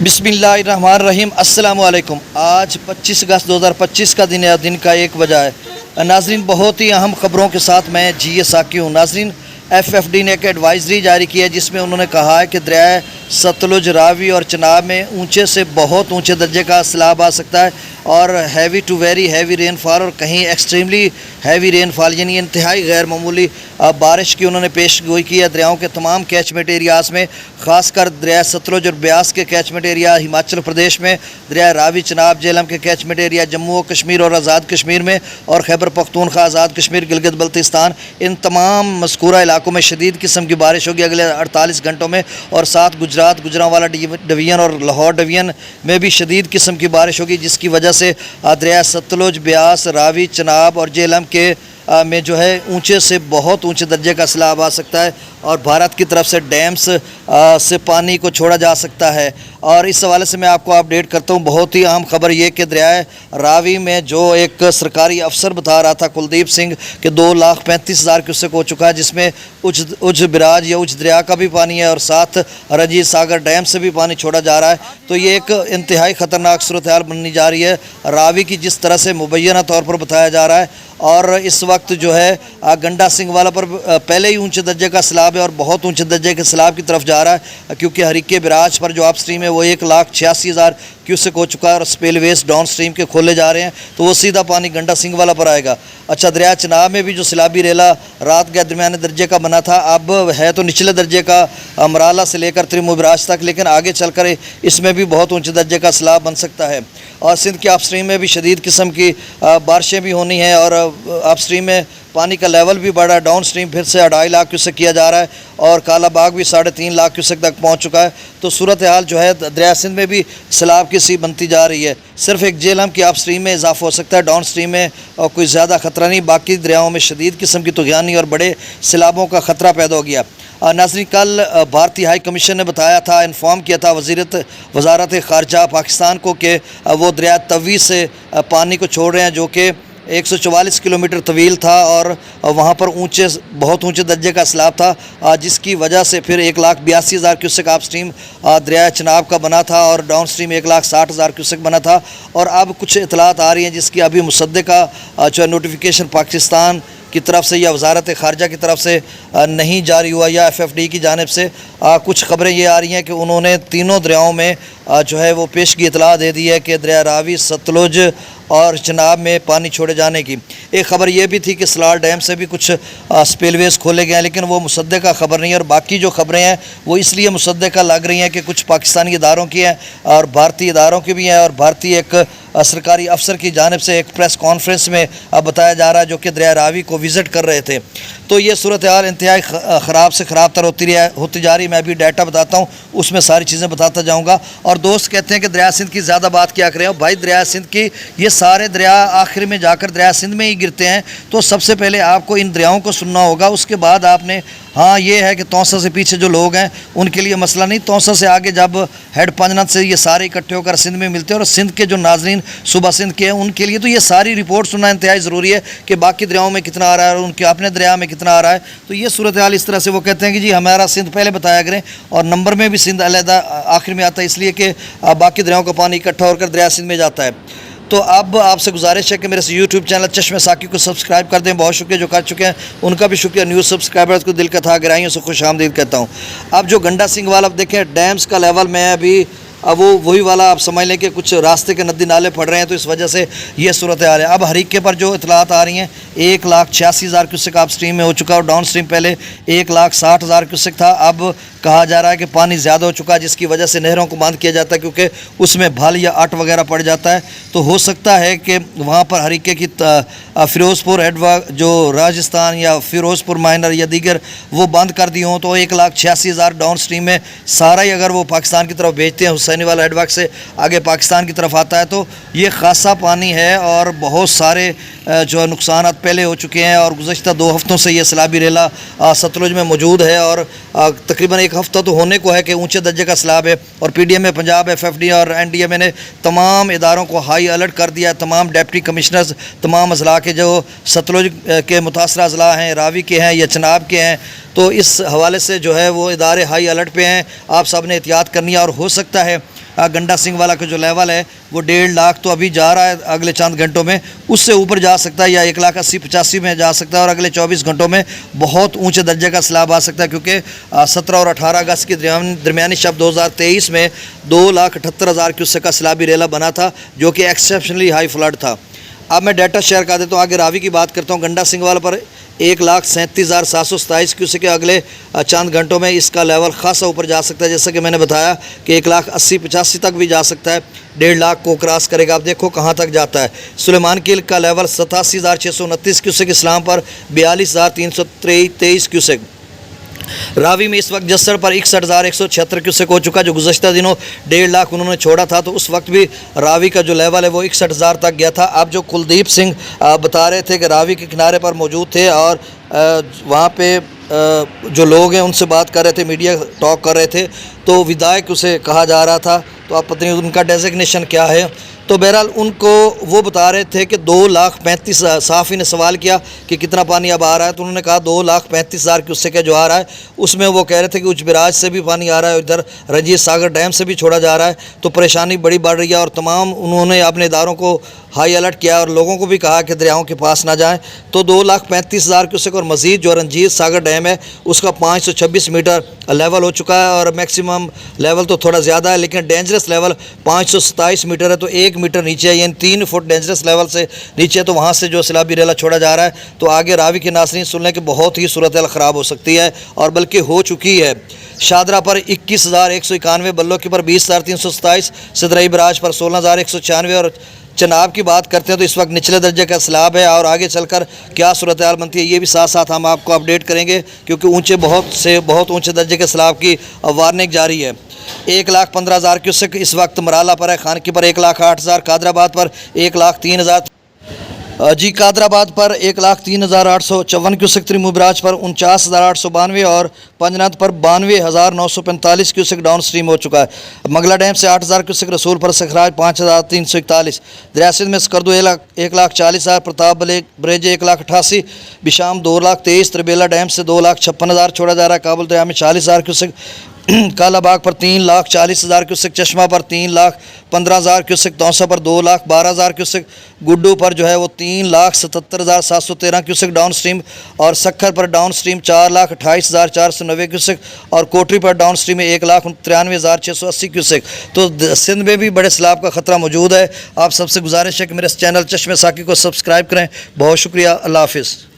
बिस्मिल्लाहिर्रहमानिर्रहीम अस्सलाम वालेकुम। आज 25 अगस्त 2025 का दिन है। दिन का 1 बजा है। नाजरीन, बहुत ही अहम ख़बरों के साथ मैं जी साकी हूँ। नाजरीन, FFD ने एक एडवाइजरी जारी की है जिसमें उन्होंने कहा है कि दरिया सतलुज, रावी और चनाब में ऊंचे से बहुत ऊंचे दर्जे का सैलाब आ सकता है और heavy to very heavy rainfall और कहीं एक्सट्रीमली हैवी रेनफॉल यानी इंतहाई गैर मामूली बारिश की उन्होंने पेशगोई की है। दरियाओं के तमाम कैचमेंट एरियाज़ में, ख़ासकर दरिया सतलुज और ब्यास के कैचमेंट एरिया हिमाचल प्रदेश में, दरिया रावी, चनाब, झेलम के कैचमेंट एरिया जम्मू और कश्मीर और आज़ाद कश्मीर में, और खैबर पख्तूनख्वा, आज़ाद कश्मीर, गिलगित बल्तिस्तान, इन तमाम मज़कूरा इलाकों में शदीद किस्म की बारिश होगी अगले 48 घंटों में। और साथ गुजरात, गुजरांवाला डिवीज़न और लाहौर डिवीज़न में भी शदीद किस्म की बारिश होगी, जिसकी वजह से दरिया सतलुज, ब्यास, रावी, चनाब और झेलम के में जो है ऊंचे से बहुत ऊंचे दर्जे का सैलाब आ सकता है और भारत की तरफ से डैम्स से पानी को छोड़ा जा सकता है। और इस हवाले से मैं आपको अपडेट करता हूँ। बहुत ही अहम खबर ये कि दरिया रावी में जो एक सरकारी अफसर बता रहा था, कुलदीप सिंह, कि 2,35,000 क्यूसेक हो चुका है, जिसमें उज बिराज या उज दरिया का भी पानी है और साथ रंजीत सागर डैम से भी पानी छोड़ा जा रहा है। तो ये एक इंतहाई ख़तरनाक सूरत हाल बननी जा रही है रावी की, जिस तरह से मुबैना तौर पर बताया जा रहा है। और इस वक्त जो है गंडा सिंह वाला पर पहले ही ऊंचे दर्जे का सैलाब है और बहुत ऊंचे दर्जे के सैलाब की तरफ जा रहा है, क्योंकि हरीके बिराज पर जो अप स्ट्रीम है वो 1,86,000 क्यूसेक हो चुका है और स्पेलवेज डाउन स्ट्रीम के खोले जा रहे हैं, तो वो सीधा पानी गंडा सिंह वाला पर आएगा। अच्छा, दरिया चनाब में भी जो सैलाबी रेला रात के दरमियाने दर्जे का बना था, अब है तो निचले दर्जे का अमराला से लेकर त्रिमुबिराज तक, लेकिन आगे चलकर इसमें भी बहुत ऊंचे दर्जे का सैलाब बन सकता है। और सिंध के अपस्ट्रीम में भी शदीद किस्म की बारिशें भी होनी हैं और अपस्ट्रीम में पानी का लेवल भी बढ़ा है। डाउन स्ट्रीम फिर से 2.5 लाख क्यूसेक किया जा रहा है और काला बाग भी 3.5 लाख क्यूसेक तक पहुंच चुका है। तो सूरत हाल जो है दरिया सिंध में भी सैलाब की सी बनती जा रही है। सिर्फ एक झेलम की अप स्ट्रीम में इजाफा हो सकता है, डाउन स्ट्रीम में और कोई ज़्यादा ख़तरा नहीं। बाकी दरियाओं में शदीद किस्म की तुग़यानी और बड़े सैलाबों का ख़तरा पैदा हो गया। नाज़रीन, कल भारतीय हाई कमीशन ने बताया था, इन्फॉर्म किया था वज़ारत ख़ारजा पाकिस्तान को कि वो दरिया तवी से पानी को छोड़ रहे हैं, जो कि 144 किलोमीटर तवील था और वहाँ पर बहुत ऊंचे दर्जे का सैलाब था, जिसकी वजह से फिर 1,82,000 क्यूसेक अप स्ट्रीम दरिया चनाब का बना था और डाउन स्ट्रीम 1,60,000 क्यूसेक बना था। और अब कुछ इतलात आ रही हैं जिसकी अभी मुसद्दका जो नोटिफिकेशन पाकिस्तान की तरफ से या वज़ारत ख़ारजा की तरफ से नहीं जारी हुआ या FFD की जानिब से कुछ ख़बरें ये आ रही हैं कि उन्होंने तीनों दरियाओं में जो है वो पेश की इतला दे दी है कि दरिया रावी, सतलुज और चनाब में पानी छोड़े जाने की। एक ख़बर ये भी थी कि सलाल डैम से भी कुछ स्पेलवेज खोले गए हैं, लेकिन वो मुसद्दका ख़बर नहीं है। और बाकी जो ख़बरें हैं वो इसलिए मुसद्दका लग रही हैं कि कुछ पाकिस्तानी इदारों की हैं और भारतीय इदारों की भी हैं, और भारतीय एक सरकारी अफसर की जानिब से एक प्रेस कॉन्फ्रेंस में बताया जा रहा है, जो कि दरिया रावी को विज़िट कर रहे थे। तो ये सूरत हाल इंतहाई ख़राब से ख़राब तर होती जा रही। मैं अभी डाटा बताता हूँ, उसमें सारी चीज़ें बताता जाऊँगा। और दोस्त कहते हैं कि दरिया सिंध की ज़्यादा बात क्या करें। भाई, दरिया सिंध की ये सारे दरिया आखिर में जाकर दरिया सिंध में ही गिरते हैं, तो सबसे पहले आपको इन दरियाओं को सुनना होगा। उसके बाद आपने, हाँ ये है कि तौसा से पीछे जो लोग हैं उनके लिए मसला नहीं, तौसा से आगे जब हेड पंजनत से ये सारे इकट्ठे होकर सिंध में मिलते हैं और सिंध के जो नाजरीन सूबा सिंध के हैं उनके लिए तो ये सारी रिपोर्ट सुनना इंतहाई ज़रूरी है कि बाकी दरियाओं में कितना आ रहा है और उनके अपने दरिया में कितना आ रहा है। तो ये सूरत हाल इस तरह से वो कहते हैं कि जी हमारा सिंध पहले बताया करें, और नंबर में भी सिंध अलहदा आखिर में आता है, इसलिए कि बाकी दरियाओं का पानी इकट्ठा होकर दरिया सिंध में जाता है। तो अब आपसे गुजारिश है कि मेरे YouTube चैनल चश्मे साकी को सब्सक्राइब कर दें। बहुत शुक्रिया जो कर चुके हैं उनका भी शुक्रिया। न्यूज़ सब्सक्राइबर्स को दिल का था गहराइयों से खुश आमदीद कहता हूँ। अब जो गंडा सिंह वाला देखें डैम्स का लेवल, मैं अभी अब वो वही वाला आप समझ लें कि कुछ रास्ते के नदी नाले पड़ रहे हैं, तो इस वजह से ये सूरत हाल है। अब हरीके पर जो इतलात आ रही हैं 1,86,000 क्यूसेक अप स्ट्रीम में हो चुका और डाउन स्ट्रीम पहले 1,60,000 क्यूसेक था। अब कहा जा रहा है कि पानी ज़्यादा हो चुका है, जिसकी वजह से नहरों को बंद किया जाता है, क्योंकि उसमें भल या अट वगैरह पड़ जाता है। तो हो सकता है कि वहाँ पर हरीके की फ़िरोज़पुर हेडवा जो राजस्थान या फ़िरोज़पुर माइनर या दीगर वो बंद कर दी हों, तो 1,86,000 डाउन स्ट्रीम में सारा ही अगर वो पाकिस्तान की तरफ भेजते हैं, हुसैनी वाला हेडवर्क से आगे पाकिस्तान की तरफ आता है, तो ये खासा पानी है और बहुत सारे जो नुकसान पहले हो चुके हैं। और गुज़श्ता 2 हफ़्तों से ये सैलाबी रेला सतलुज में मौजूद है और तकरीबन 1 हफ़्ता तो होने को है कि ऊंचे दर्जे का सैलाब है। और PDM में पंजाब, FFD और NDMA ने तमाम इदारों को हाई अलर्ट कर दिया। तमाम डिप्टी कमिश्नर्स तमाम अजला के जो सतलुज के मुतासरा अजला हैं, रावी के हैं या चनाब के हैं, तो इस हवाले से जो है वो इदारे हाई अलर्ट पे हैं। आप सब ने एहतियात करनी है और हो सकता है गंडा सिंह वाला का जो लेवल है वो 1.5 लाख तो अभी जा रहा है, अगले चंद घंटों में उससे ऊपर जा सकता है या 1,80,85 में जा सकता है और अगले 24 घंटों में बहुत ऊंचे दर्जे का सैलाब आ सकता है, क्योंकि 17 और 18 अगस्त के दरमियानी शब 2023 में 2,78,000 क्यूसेक का सैलाबी रेला बना था, जो कि एक्सेप्शनली हाई फ्लड था। अब मैं डाटा शेयर कर देता हूँ, आगे रावी की बात करता हूँ। गंडा सिंह वाला पर 1,37,727 क्यूसेक के अगले चंद घंटों में इसका लेवल खासा ऊपर जा सकता है, जैसा कि मैंने बताया कि 1,80,85 तक भी जा सकता है, 1.5 लाख को क्रॉस करेगा। अब देखो कहाँ तक जाता है। सुलेमान किल का लेवल 87,629 क्यूसेक, इस्लाम पर 42,323 क्यूसेक। रावी में इस वक्त जस्सर पर 61,176 क्यूसेक हो चुका, जो गुज़श्ता दिनों 1.5 लाख उन्होंने छोड़ा था, तो उस वक्त भी रावी का जो लेवल है वो 61,000 तक गया था। अब जो कुलदीप सिंह बता रहे थे कि रावी के किनारे पर मौजूद थे और वहाँ पे जो लोग हैं उनसे बात कर रहे थे, मीडिया टॉक कर रहे थे, तो विधायक उसे कहा जा रहा था, तो आप पता नहीं उनका डेजिग्नेशन क्या है। तो बहरहाल उनको वो बता रहे थे कि 2,35,000, साफ़ी ने सवाल किया कि कितना पानी अब आ रहा है, तो उन्होंने कहा 2,35,000 क्यूसेक जो आ रहा है, उसमें वो कह रहे थे कि उच्च बिराज से भी पानी आ रहा है, इधर रंजीत सागर डैम से भी छोड़ा जा रहा है, तो परेशानी बड़ी बढ़ रही है। और तमाम उन्होंने अपने इदारों को हाई अलर्ट किया और लोगों को भी कहा कि दरियाओं के पास ना जाएं। तो 2,35,000 क्यूसेक और मज़ीद जो रंजीत सागर डैम है उसका 526 मीटर लेवल हो चुका है और मैक्सिमम लेवल तो थोड़ा ज़्यादा है, लेकिन डेंजरस लेवल 527 मीटर है, तो 1 मीटर नीचे है, यानी 3 फुट डेंजरस लेवल से नीचे है। तो वहाँ से जो सैलाबी रेला छोड़ा जा रहा है, तो आगे रावी के नाज़रीन सुन लें कि बहुत ही सूरत हाल ख़राब हो सकती है और बल्कि हो चुकी है। शादरा पर 21,191, बल्लो के पर 20,327, सिदरई बराज पर 16,196 और चनाब की बात करते हैं तो इस वक्त निचले दर्जे का सैलाब है और आगे चलकर क्या सूरत हाल बनती है ये भी साथ साथ हम आपको अपडेट करेंगे, क्योंकि बहुत ऊंचे दर्जे के सैलाब की वार्निंग जारी है। 1,15,000 क्यूसेक इस वक्त मराला पर है, खानकी पर 1,08,000, कादराबाद पर 1,03,000 जी, कादराबाद पर 1,03,854 क्यूसेक, त्रिमुबराज पर 49,892 और पंजनाथ पर 92,945 क्यूसेक डाउन स्ट्रीम हो चुका है। मंगला डैम से 8,000 क्यूसेक, रसूल पर सखराज 5,341, दरियासिंध में स्कर्दू 1,40,000, प्रताप ब्रेज 1,88,000, बिशाम 2,23,000, त्रिबेला डैम से 2,56,000 छोड़ा जा रहा है, काबुल दरिया में 40,000 क्यूसेक, कालाबाग पर 3,40,000 क्यूसेक, चश्मा पर 3,15,000 क्यूसेक, दौसा पर 2,12,000 क्यूसेक, गुड्डू पर जो है वो 3,77,713 क्यूसेक डाउन स्ट्रीम और सखर पर डाउन स्ट्रीम 4,28,490 क्यूसेक और कोटरी पर डाउन स्ट्रीम में 1,93,680 क्यूसेक। तो सिंध में भी बड़े सैलाब का ख़तरा मौजूद है। आप सबसे गुजारिश है कि मेरे चैनल चश्मे साकी को सब्सक्राइब करें। बहुत शुक्रिया, अल्लाह हाफिज़।